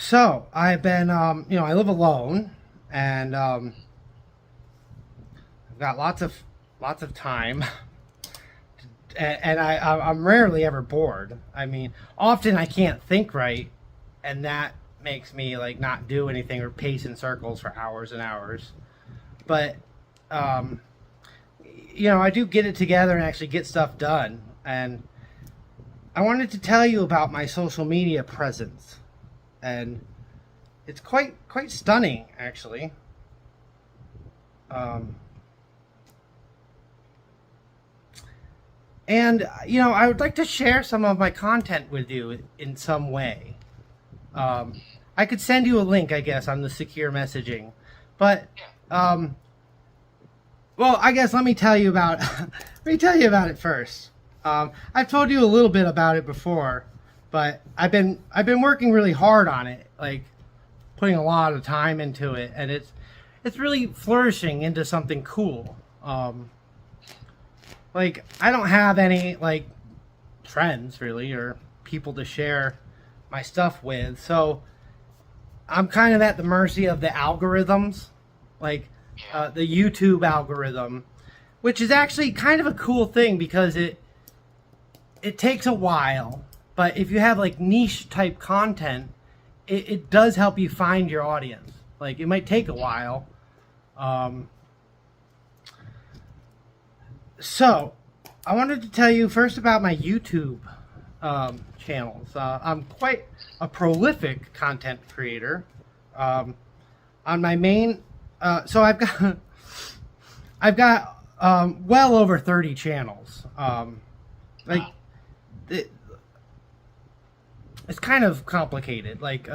So I've been, I live alone, and I've got lots of time, and I'm rarely ever bored. I mean, often I can't think right, and that makes me like not do anything or pace in circles for hours and hours. But I do get it together and actually get stuff done. And I wanted to tell you about my social media presence, and it's quite stunning, actually. I would like to share some of my content with you in some way. I could send you a link, I guess, on the secure messaging, but I guess let me tell you about it first. I've told you a little bit about it before, but I've been working really hard on it, like putting a lot of time into it, and it's really flourishing into something cool. Like, I don't have any like friends really or people to share my stuff with, so I'm kind of at the mercy of the algorithms, like the YouTube algorithm, which is actually kind of a cool thing because it takes a while, but if you have like niche type content, it does help you find your audience. Like, it might take a while. So I wanted to tell you first about my YouTube channels. I'm quite a prolific content creator. On my main, so I've got well over 30 channels. It's kind of complicated. Like,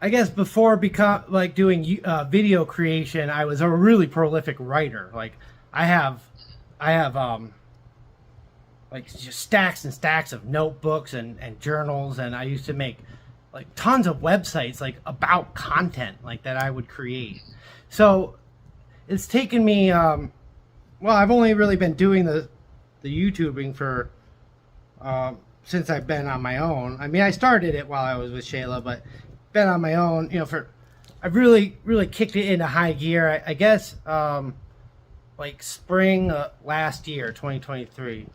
I guess before doing video creation, I was a really prolific writer. Like, I have like just stacks and stacks of notebooks and journals, and I used to make like tons of websites like about content like that I would create. So it's taken me I've only really been doing the YouTubing for since I've been on my own. I mean, I started it while I was with Shayla, but been on my own, I've really kicked it into high gear, I guess, like spring last year, 2023.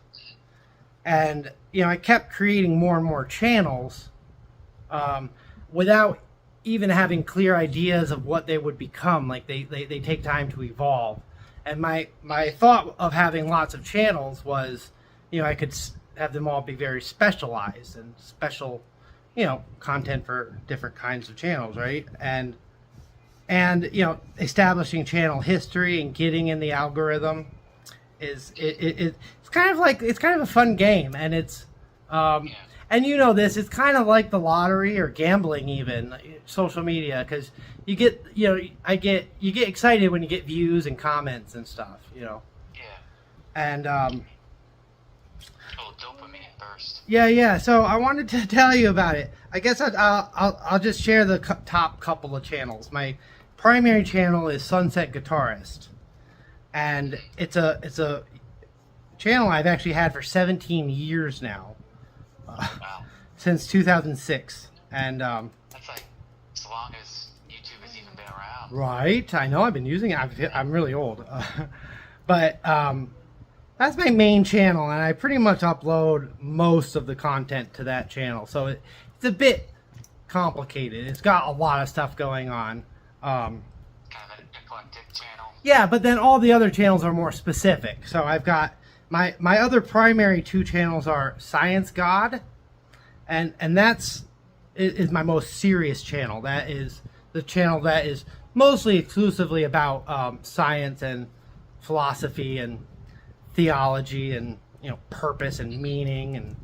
And, I kept creating more and more channels without even having clear ideas of what they would become. Like, they take time to evolve. And my thought of having lots of channels was, I could have them all be very specialized and special, content for different kinds of channels, right? And establishing channel history and getting in the algorithm it's kind of a fun game, and it's and it's kind of like the lottery or gambling, even social media, because you get you get excited when you get views and comments and stuff, and dopamine burst. Yeah. So I wanted to tell you about it. I guess I'll just share the top couple of channels. My primary channel is Sunset Guitarist, and it's a channel I've actually had for 17 years now, Wow. since 2006, and That's like as long as YouTube has even been around. right. I know I've been using it. I'm really old, but that's my main channel, and I pretty much upload most of the content to that channel. So it's a bit complicated. It's got a lot of stuff going on. Kind of an eclectic channel. Yeah, but then all the other channels are more specific. So I've got my other primary two channels are ScienceGod, and that's is my most serious channel. That is the channel that is mostly exclusively about science and philosophy and theology and purpose and meaning and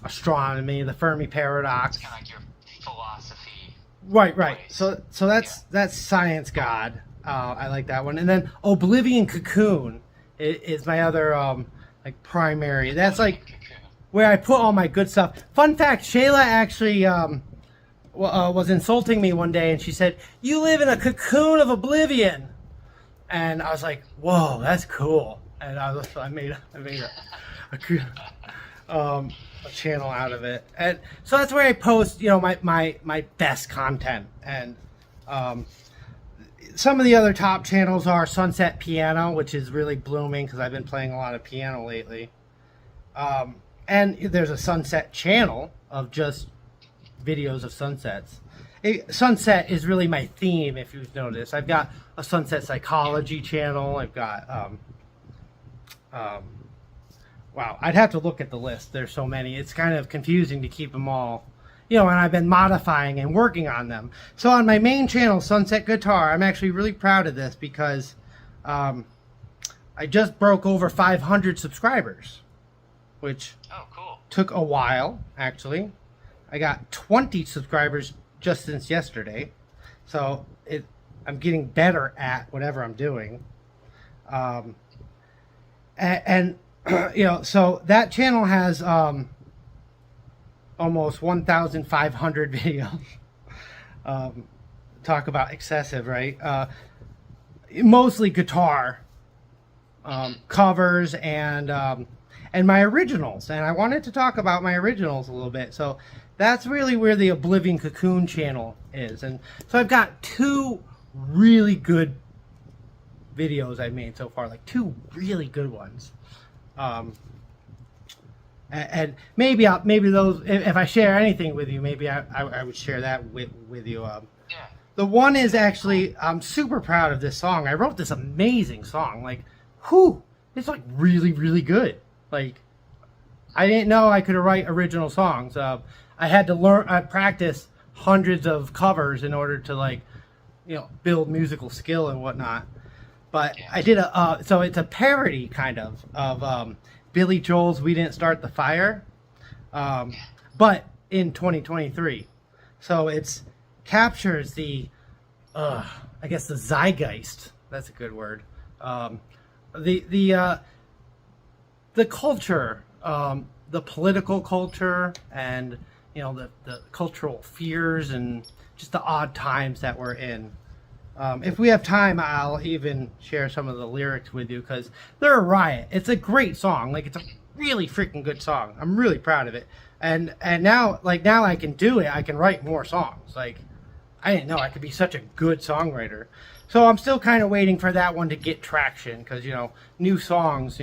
astronomy, the Fermi paradox. It's kind of like your philosophy. Right. Ways. So that's ScienceGod. I like that one. And then Oblivion Cocoon is my other like primary. That's like where I put all my good stuff. Fun fact: Shayla actually was insulting me one day, and she said, "You live in a cocoon of oblivion," and I was like, "Whoa, that's cool." and I made a channel out of it, and so that's where I post, my best content. And some of the other top channels are Sunset Piano, which is really blooming because I've been playing a lot of piano lately. And there's a sunset channel of just videos of sunsets. Sunset is really my theme, if you've noticed. I've got a sunset psychology channel. I've got wow, I'd have to look at the list. There's so many. It's kind of confusing to keep them all, and I've been modifying and working on them. So on my main channel, Sunset Guitar, I'm actually really proud of this because I just broke over 500 subscribers, which took a while, actually. I got 20 subscribers just since yesterday. So I'm getting better at whatever I'm doing. So that channel has almost 1,500 videos. Talk about excessive, right? Mostly guitar covers and my originals. And I wanted to talk about my originals a little bit. So that's really where the Oblivion Cocoon channel is. And so I've got 2 really good videos I've made so far, like 2 really good ones. And maybe those, if I share anything with you, maybe I would share that with you. The one is actually, I'm super proud of this song. I wrote this amazing song. Like, it's like really, really good. Like, I didn't know I could write original songs. I had to practice hundreds of covers in order to build musical skill and whatnot. But I did so it's a parody kind of Billy Joel's "We Didn't Start the Fire," but in 2023. So it captures the zeitgeist. That's a good word. The culture, the political culture, and the cultural fears and just the odd times that we're in. If we have time, I'll even share some of the lyrics with you because they're a riot. It's a great song. Like, it's a really freaking good song. I'm really proud of it. And now I can do it. I can write more songs. Like, I didn't know I could be such a good songwriter. So I'm still kind of waiting for that one to get traction because, new songs,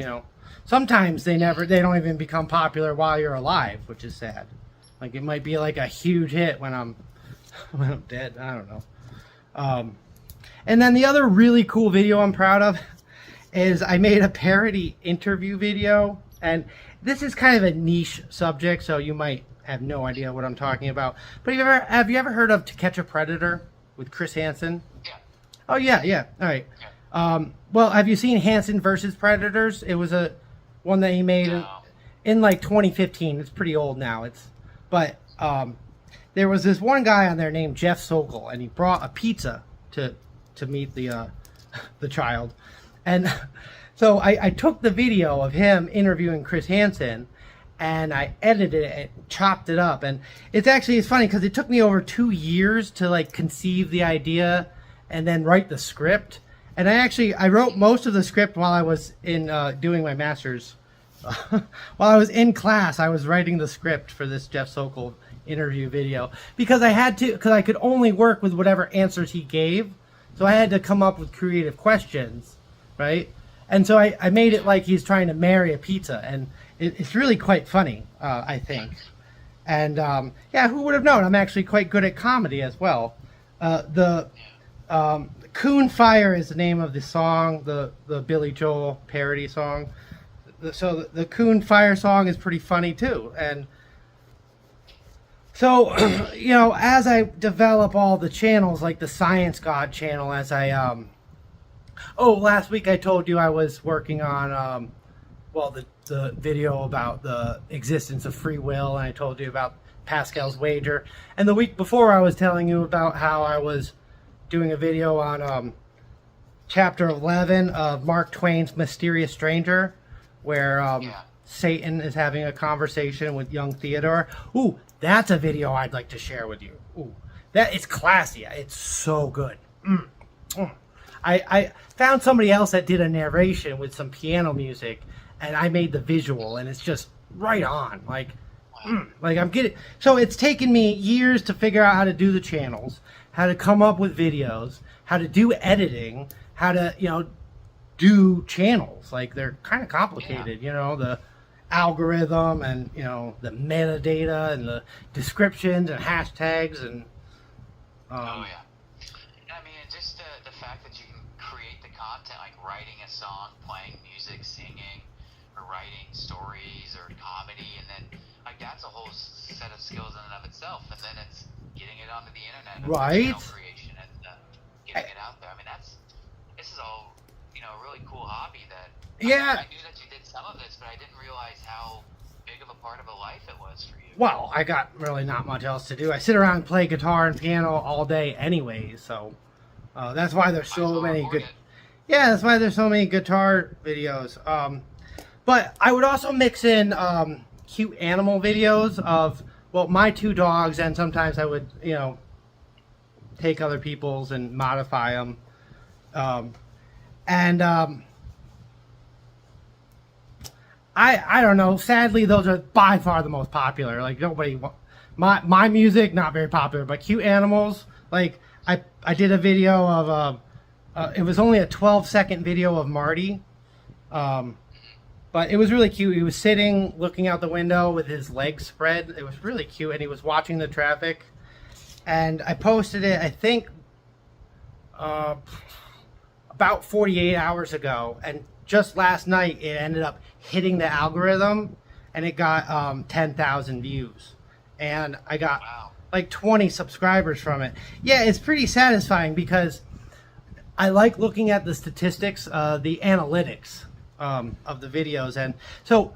sometimes they don't even become popular while you're alive, which is sad. Like, it might be like a huge hit when I'm dead. I don't know. And then the other really cool video I'm proud of is I made a parody interview video. And this is kind of a niche subject, so you might have no idea what I'm talking about. But have you ever heard of To Catch a Predator with Chris Hansen? Yeah. Oh, yeah. All right. Yeah. Well, have you seen Hansen versus Predators? It was one that he made in like 2015. It's pretty old now. But there was this one guy on there named Jeff Sokol, and he brought a pizza to meet the child. And so I took the video of him interviewing Chris Hansen and I edited it and chopped it up. And it's funny because it took me over 2 years to conceive the idea and then write the script. And I wrote most of the script while I was in doing my master's. While I was in class, I was writing the script for this Jeff Sokol interview video because I could only work with whatever answers he gave. So I had to come up with creative questions, right? And so I made it like he's trying to marry a pizza, and it's really quite funny, I think. And who would have known? I'm actually quite good at comedy as well. The Coon Fire is the name of the song, the Billy Joel parody song. So the Coon Fire song is pretty funny too. And so, as I develop all the channels, like the ScienceGod channel, last week I told you I was working on, the video about the existence of free will, and I told you about Pascal's wager. And the week before I was telling you about how I was doing a video on chapter 11 of Mark Twain's Mysterious Stranger, where Satan is having a conversation with young Theodore. Ooh, that's a video I'd like to share with you. Ooh, that is classy. It's so good. I found somebody else that did a narration with some piano music, and I made the visual, and it's just right on. Like I'm getting. So it's taken me years to figure out how to do the channels, how to come up with videos, how to do editing, how to do channels. Like they're kind of complicated, the algorithm and the metadata and the descriptions and hashtags and. Oh yeah. I mean, just the fact that you can create the content, like writing a song, playing music, singing, or writing stories or comedy, and then like that's a whole set of skills in and of itself. And then it's getting it onto the internet, right? Channel creation and getting it out there. I mean, this is all a really cool hobby that. Yeah. I knew that you did some of this, but I didn't realize how big of a part of a life it was for you. Well, I got really not much else to do. I sit around and play guitar and piano all day anyway, so that's why there's so many good. Yeah, that's why there's so many guitar videos. But I would also mix in cute animal videos of my 2 dogs, and sometimes I would take other people's and modify them. I don't know. Sadly, those are by far the most popular. Like nobody, my music not very popular, but cute animals. Like I did a video of it was only a 12-second video of Marty, but it was really cute. He was sitting, looking out the window with his legs spread. It was really cute, and he was watching the traffic. And I posted it, I think, about 48 hours ago, and just last night it ended up hitting the algorithm, and it got 10,000 views, and I got like 20 subscribers from it. Yeah, it's pretty satisfying because I like looking at the statistics, the analytics of the videos. And so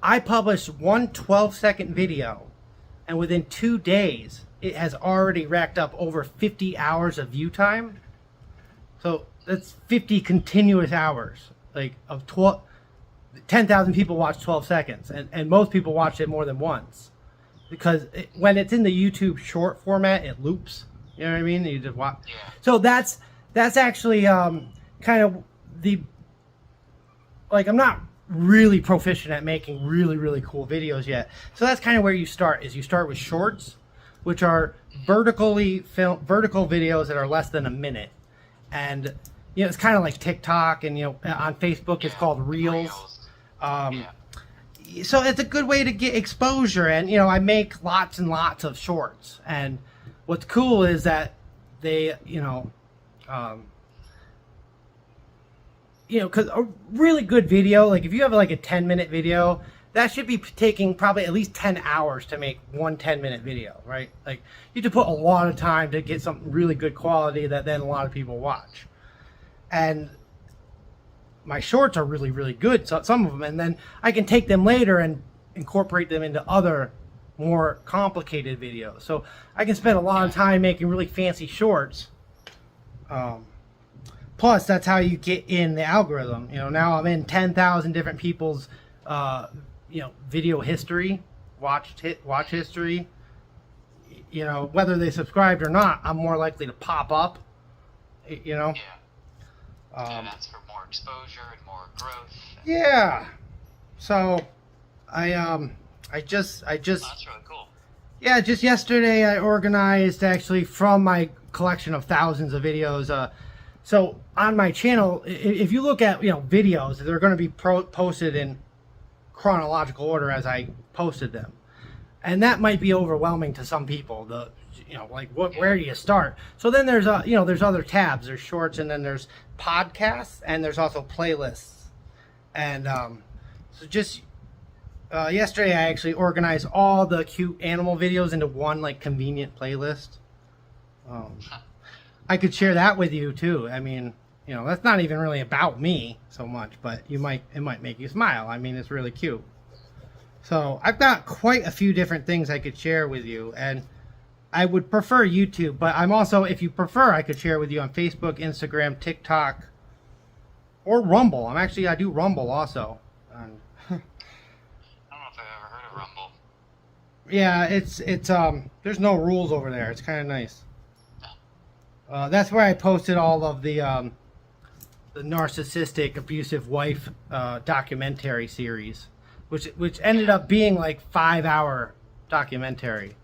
I published one 12-second video, and within 2 days it has already racked up over 50 hours of view time. So that's 50 continuous hours, like of 10,000 people watch 12 seconds, and most people watch it more than once, because when it's in the YouTube short format, it loops. You know what I mean? You just watch. Yeah. So that's actually kind of I'm not really proficient at making really, really cool videos yet. So that's kind of where you start, is you start with shorts, which are vertical videos that are less than a minute. And it's kind of like TikTok, and on Facebook it's called Reels. So it's a good way to get exposure, and I make lots and lots of shorts. And what's cool is that they because a really good video, like if you have like a 10-minute video, that should be taking probably at least 10 hours to make one 10-minute video, right? Like you have to put a lot of time to get something really good quality that then a lot of people watch. And my shorts are really, really good, so some of them, and then I can take them later and incorporate them into other more complicated videos. So I can spend a lot of time making really fancy shorts. Plus, that's how you get in the algorithm. Now I'm in 10,000 different people's, video history, watch history. Whether they subscribed or not, I'm more likely to pop up. Yeah. And that's for more exposure and more growth. Yeah. So, I just. Well, that's really cool. Yeah, just yesterday I organized, actually, from my collection of thousands of videos. So on my channel, if you look at videos, they're going to be posted in chronological order as I posted them, and that might be overwhelming to some people. Where do you start? So then there's there's other tabs. There's shorts, and then there's podcasts, and there's also playlists. And so just yesterday I actually organized all the cute animal videos into one convenient playlist. I could share that with you too. I mean, that's not even really about me so much, but it might make you smile. I mean, it's really cute. So I've got quite a few different things I could share with you, and I would prefer YouTube, but I'm also, if you prefer, I could share with you on Facebook, Instagram, TikTok, or Rumble. I do Rumble also. I don't know if I've ever heard of Rumble. Yeah, it's there's no rules over there. It's kind of nice. That's where I posted all of the the narcissistic abusive wife documentary series, which ended up being like 5-hour documentary.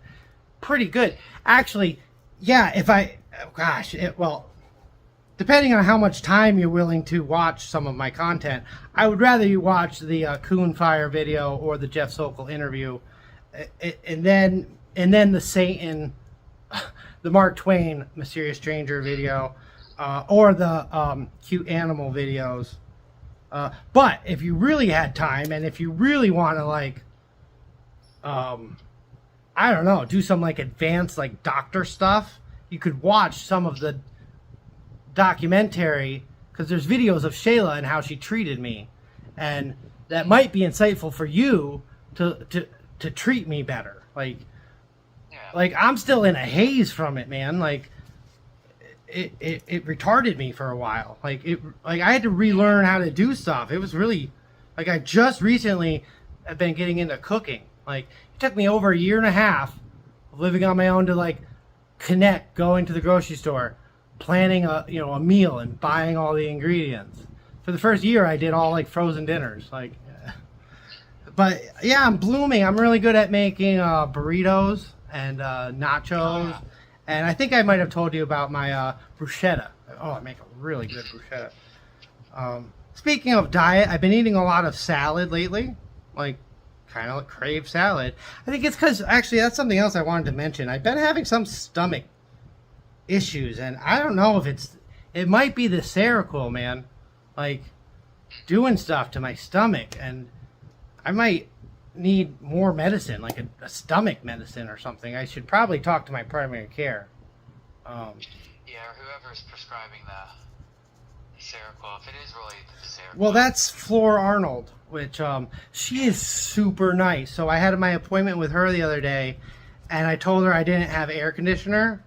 Pretty good, actually. Yeah, depending on how much time you're willing to watch some of my content, I would rather you watch the Coon Fire video or the Jeff Sokol interview, and then the Satan, the Mark Twain Mysterious Stranger video, or the Cute Animal videos. But if you really had time, and if you really want to like, I don't know, do some like advanced like doctor stuff, you could watch some of the documentary, because there's videos of Shayla and how she treated me, and that might be insightful for you to treat me better. Like I'm still in a haze from it, man. Like it retarded me for a while. Like I had to relearn how to do stuff. It was really like I just recently have been getting into cooking. Like it took me over 1.5 years of living on my own to like connect, going to the grocery store, planning a meal and buying all the ingredients. For the first year I did all like frozen dinners. But yeah, I'm blooming. I'm really good at making burritos and nachos. And I think I might have told you about my bruschetta. Oh, I make a really good bruschetta. Speaking of diet, I've been eating a lot of salad lately. Like kind of crave salad. I think it's because, actually, that's something else I wanted to mention. I've been having some stomach issues, and I don't know if it might be the Seroquel, man. Like, doing stuff to my stomach, and I might need more medicine, like a stomach medicine or something. I should probably talk to my primary care. Yeah, or whoever's prescribing the Seroquel, if it is really the Seroquel. Well, that's Flor Arnold, which she is super nice. So I had my appointment with her the other day, and I told her I didn't have air conditioner,